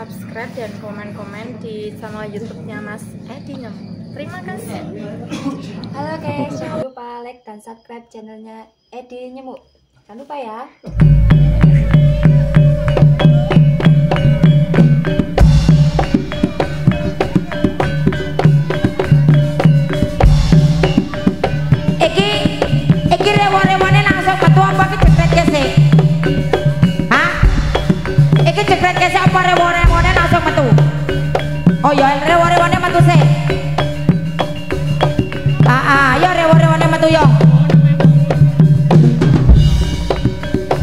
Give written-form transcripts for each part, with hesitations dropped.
subscribe dan komen-komen di channel YouTube-nya Mas Edi Nyemu. Terima kasih. Halo guys, jangan lupa like dan subscribe channelnya Edi Nyemu. Jangan lupa ya. Iki rewo-rewone langsung metu apa iki jepret kesik? Hah? Iki jepret kesik apa rewo-rewone langsung metu? Oh ya rewo-rewone metu sik. Ya rewo-rewone metu yo.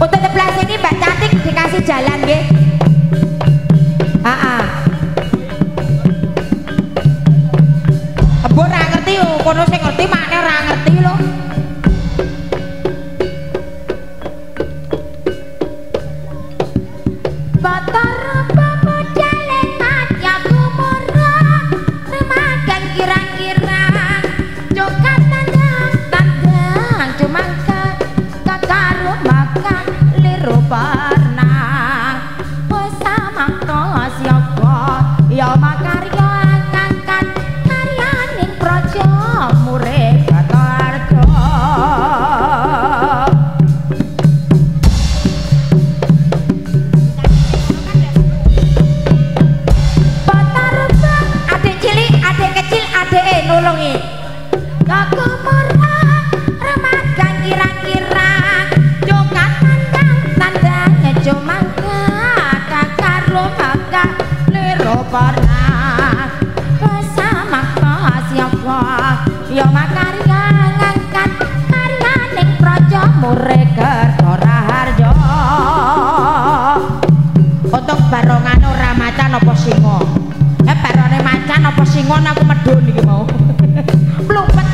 Untuk sebelah sini Mbak Cantik dikasih jalan nggih. Mbok ora ngerti yo, kono sing ngerti makne ora ngerti lho. Untuk barongan ora macan apa singa. Barone macan apa singa aku medun iki mau. Mlumpet.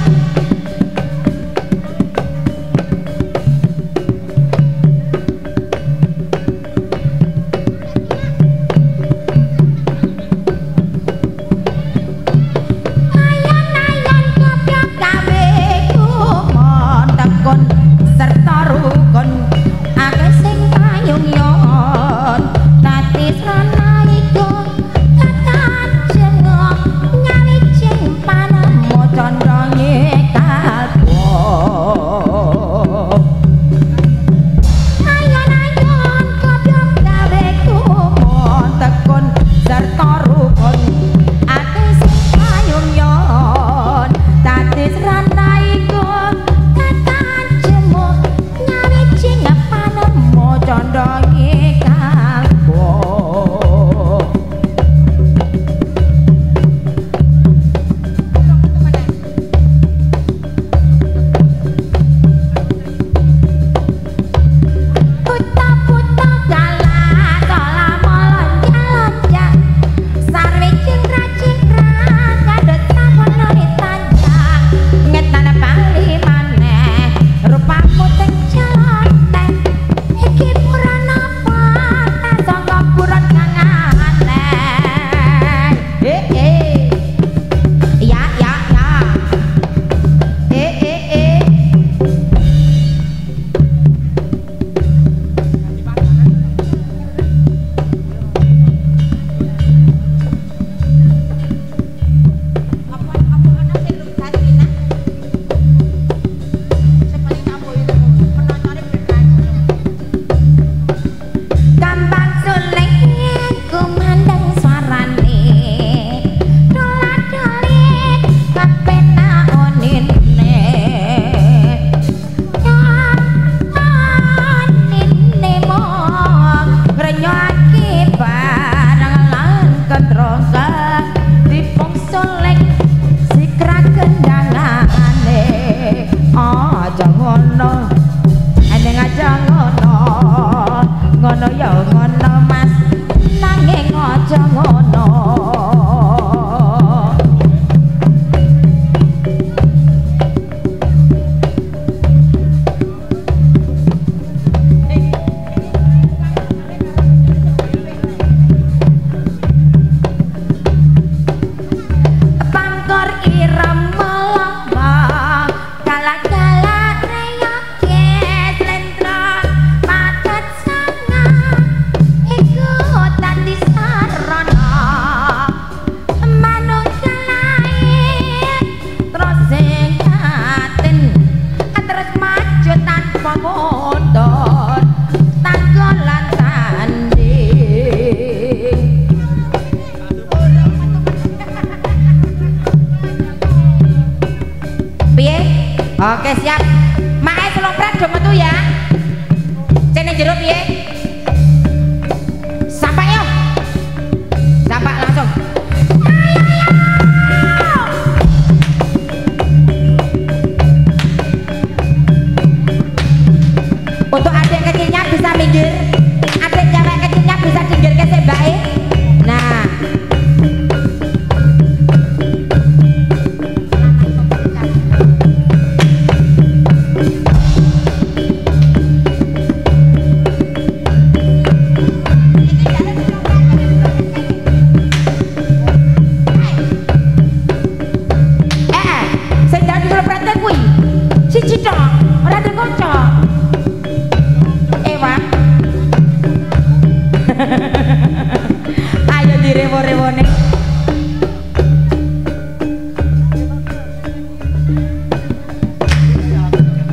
rewo-rewone.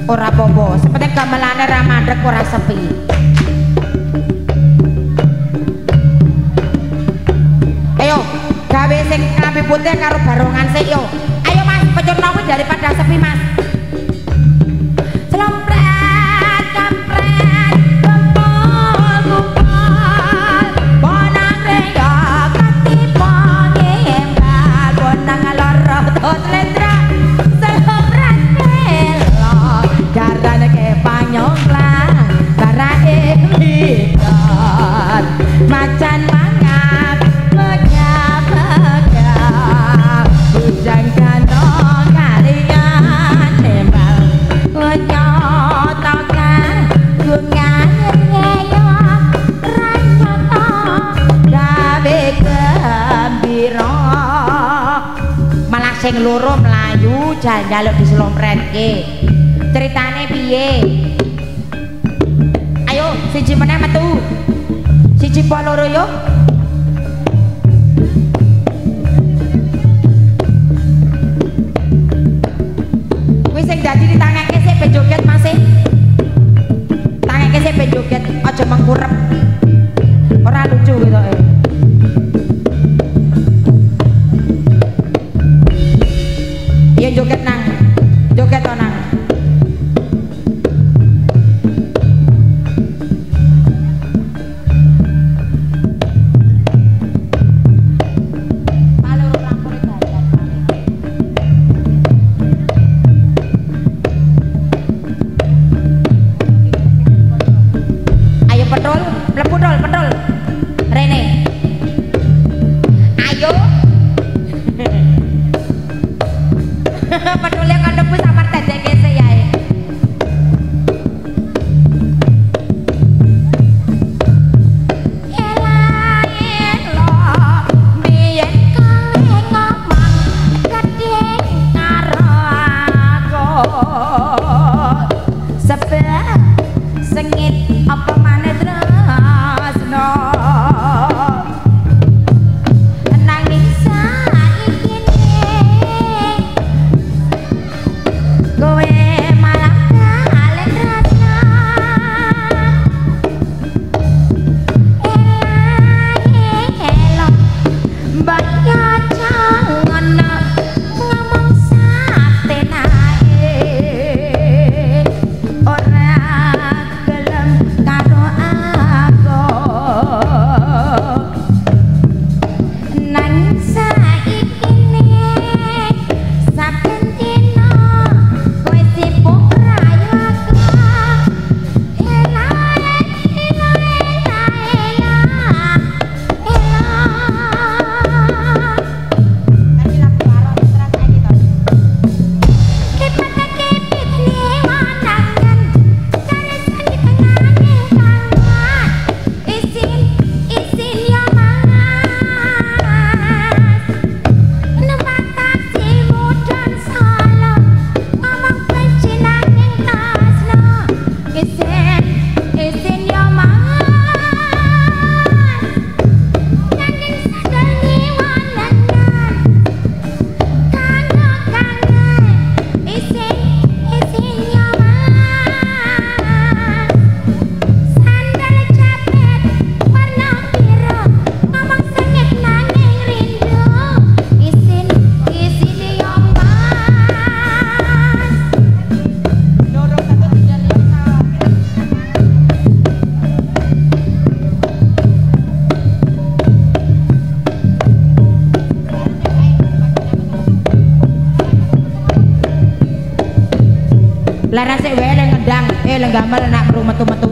Ora apa-apa, sepenting gamelane ra mandhek ora sepi. Ayo, gawe sing klambi putih karo barongan sik yo. Ayo Mas, pecurno kuwi daripada sepi Mas. Slompret, kampret, kumpul-kumpul. Bonang reya ketipo ngembal, bonang loro totlendra. Slompret melo, garane ke panyongklang, barake lihat. Macan mangap, menyap-nyap, bujang ganong kalian nembal. Nyotokan, gungan ngeyok, ranyoto, gawe gembira. Malah sing loro mlayu njaluk dislompretke. Ceritane piye? Ayo, siji meneh metu. Siji po loro yo. Wis sing dadi ditangeke sik ben joget Mas e. Tangeke sik ben joget, aja mengkurep. Ora lucu ketoke. Ya joget nang. Joget to nang. Petrol Rene ayo petrolnya kan debu sama tedek kese ya sengit apa mana terus no nangis saiki kowe malah kalen rasna elo mbaya jangan ngomong satenae ora lara sik wae lek ngendang lenggamel nak meru metu-metu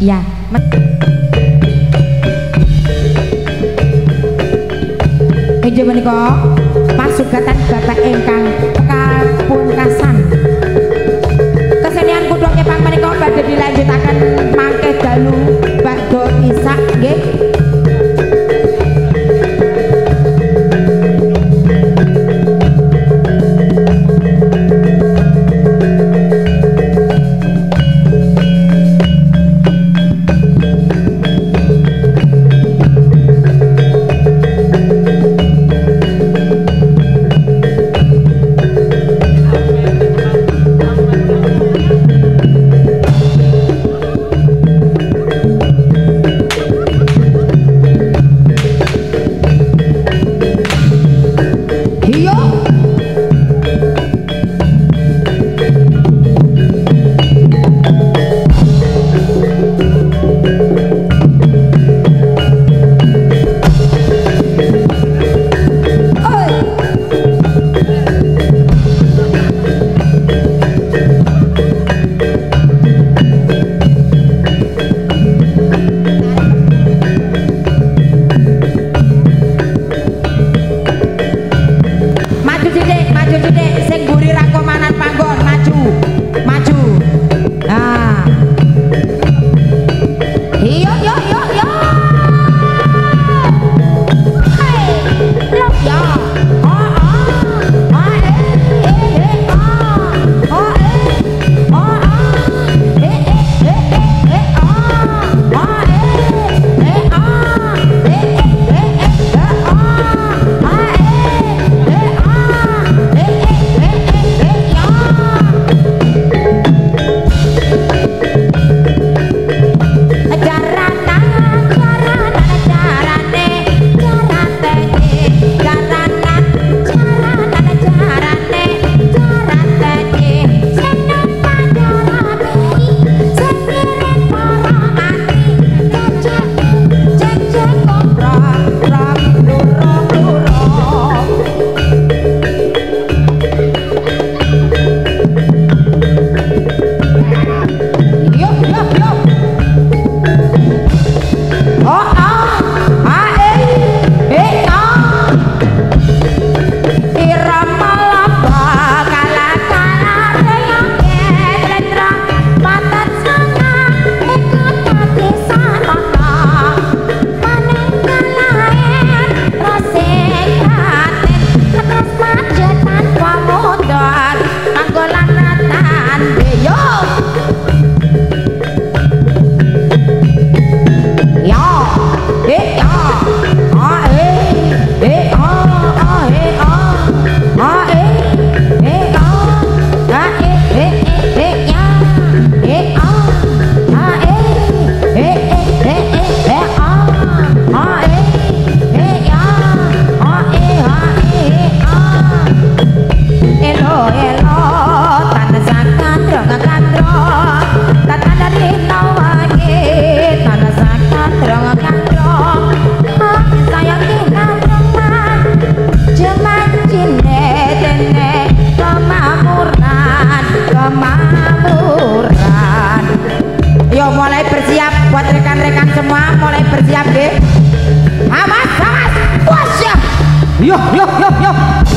ya inggih menika pasugatan Bapak ingkang kapungkasan kesenian kudu kepang menika badhe dilanjutaken mangke dalu Bagdo Isak nggih.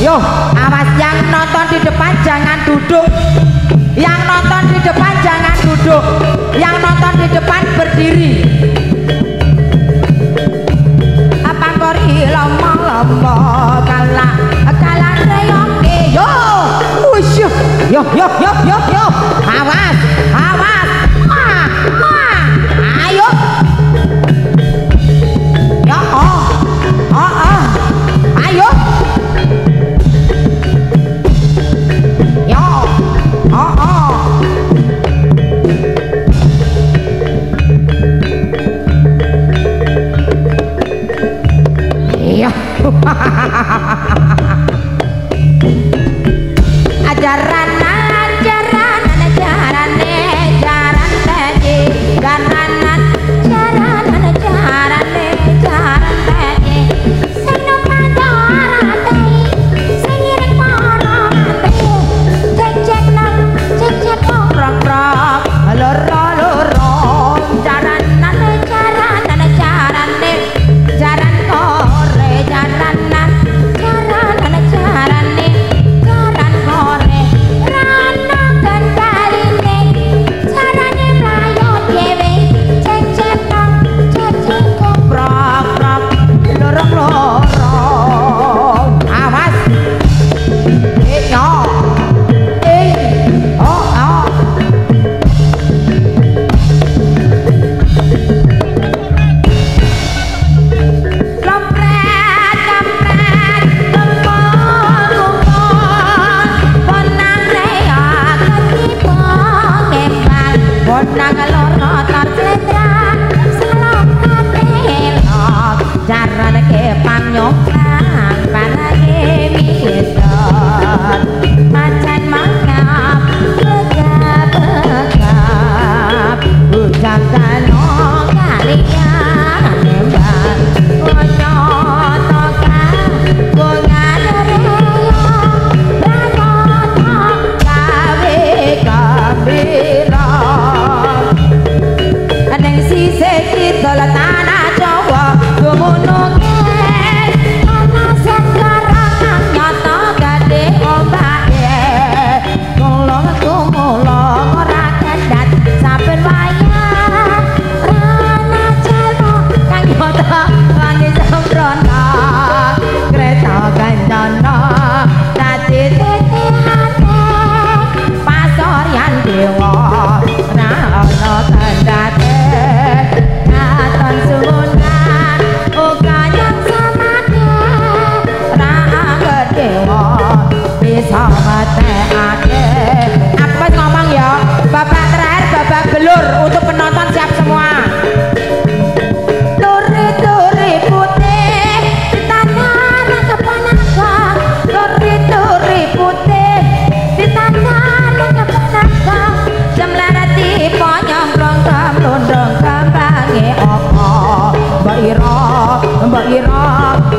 Yo, awas yang nonton di depan jangan duduk. Yang nonton di depan jangan duduk. Yang nonton di depan berdiri. Apa kori lama-lama kalah reyoke. Yo, usyuh. Yo. Awas. Ayo. Ya, ayo. Iya. Ajaran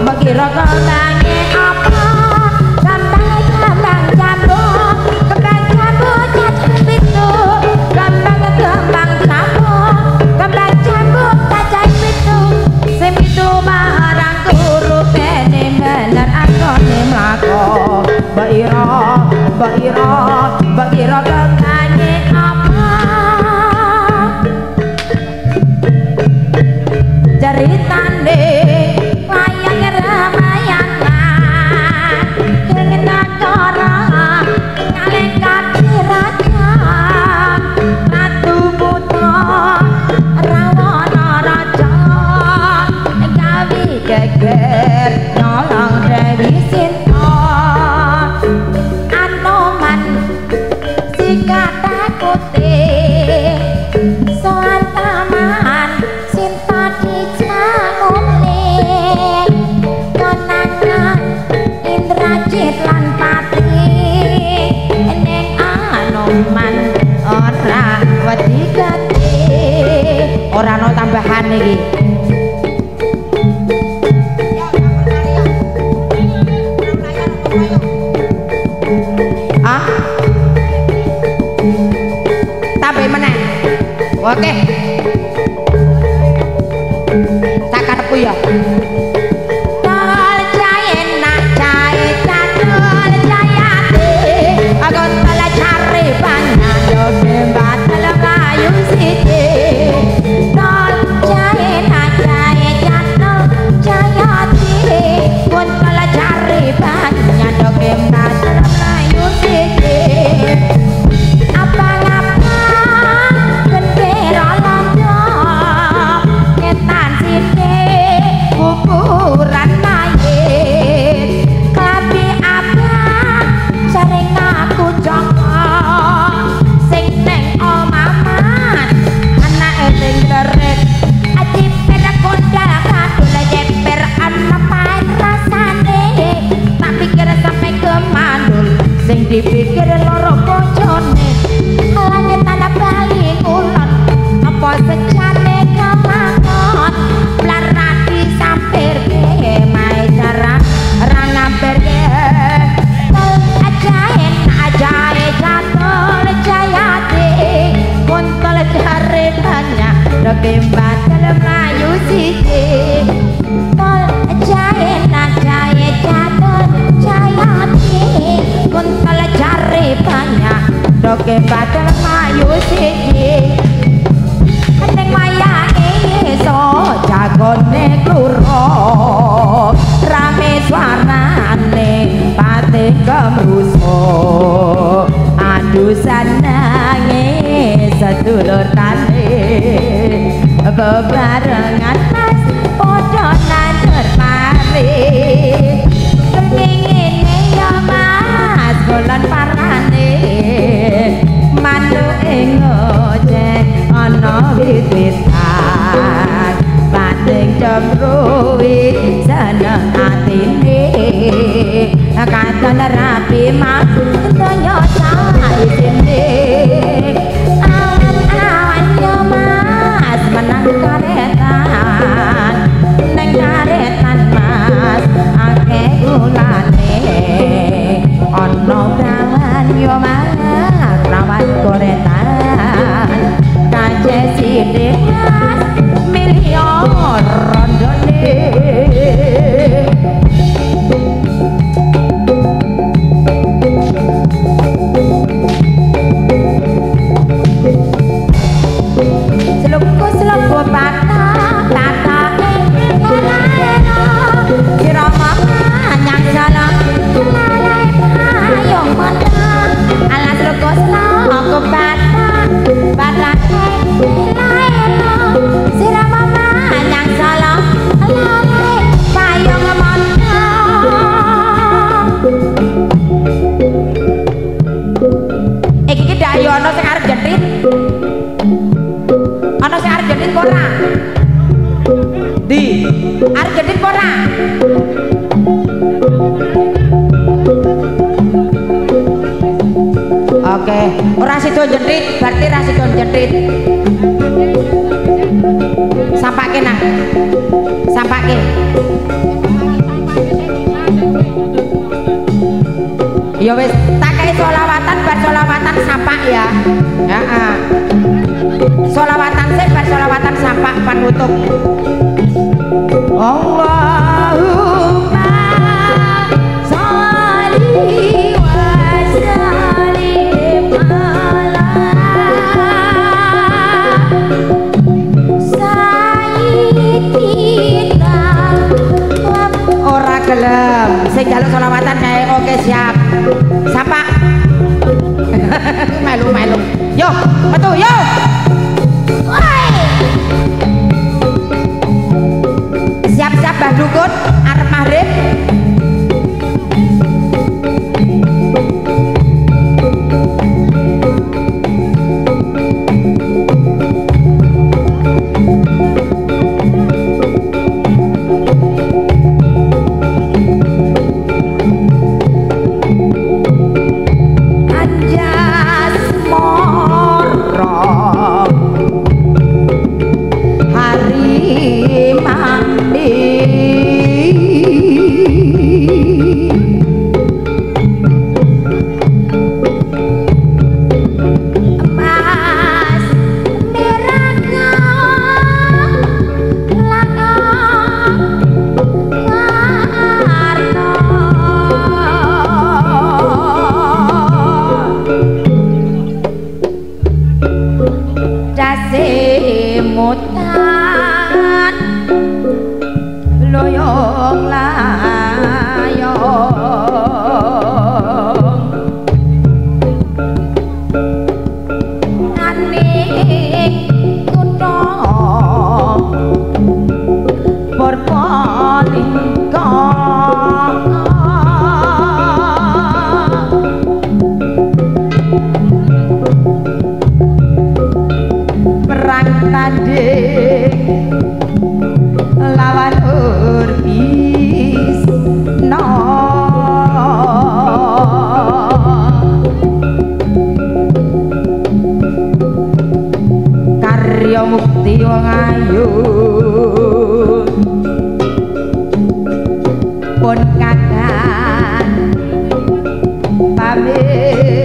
Mbak Ira kelange apa kembang jambu cacat pitu kembang jambu cacat pitu sing pitu marang turu bene bener akone mlako Mbak Ira kelange apa ceritane geger nyolong Dewi Sinta Anoman si kata putih soal taman Sinta dicanguli konangan Indrajit lan Pati neng Anoman ora wedi gati ora ono tambahan iki. Oke. Tak karepku ya. Tol jae nak jae catur sing dipikir loro bojone langit tanah bali kulon apa sejane kemangon larati sampirke mae cara ra ngampirke tol ajaen ajae jatol jayate kontol jare banyak rebe batal mlayu siji tol ajaen ajae jatol jayate kontol jare banyak rebe batal mlayu siji ning wayahe iso jagone kluro rame swarane pate kemruso adu sanange sedulur tane bebarengan mas padha nandur mari kepingine ya mas bulan parane manuk ing ojek ana wit-witan pating cemruwi seneng atine katon rapi mas donya saisine awan-awan yo mas menang karetan neng karetan mas akeh ulane ana prawan yo mas prawan koretan kaje sidik mas milion rondone seloko patah patah eno sirama nyang salah lalai ayo menang ala seloko patah patah eno sirama nyang salah lalai ayo menang iki dayo ana sing arep jentit ana sing arep jentit ora di arep jentit ora oke ora sido jentit berarti ra sido jentit sampake nang sampake ya wis tak kei solawatan bar solawatan sampak ya heeh solawatan sik bar solawatan sampak panutup Allahumma sholli wa sallim ala sayyidina ora gelem sing njaluk solawatan kae oke siap sapa melu yo metu yo siap-siap Mbah Dukun arep maghrib Amin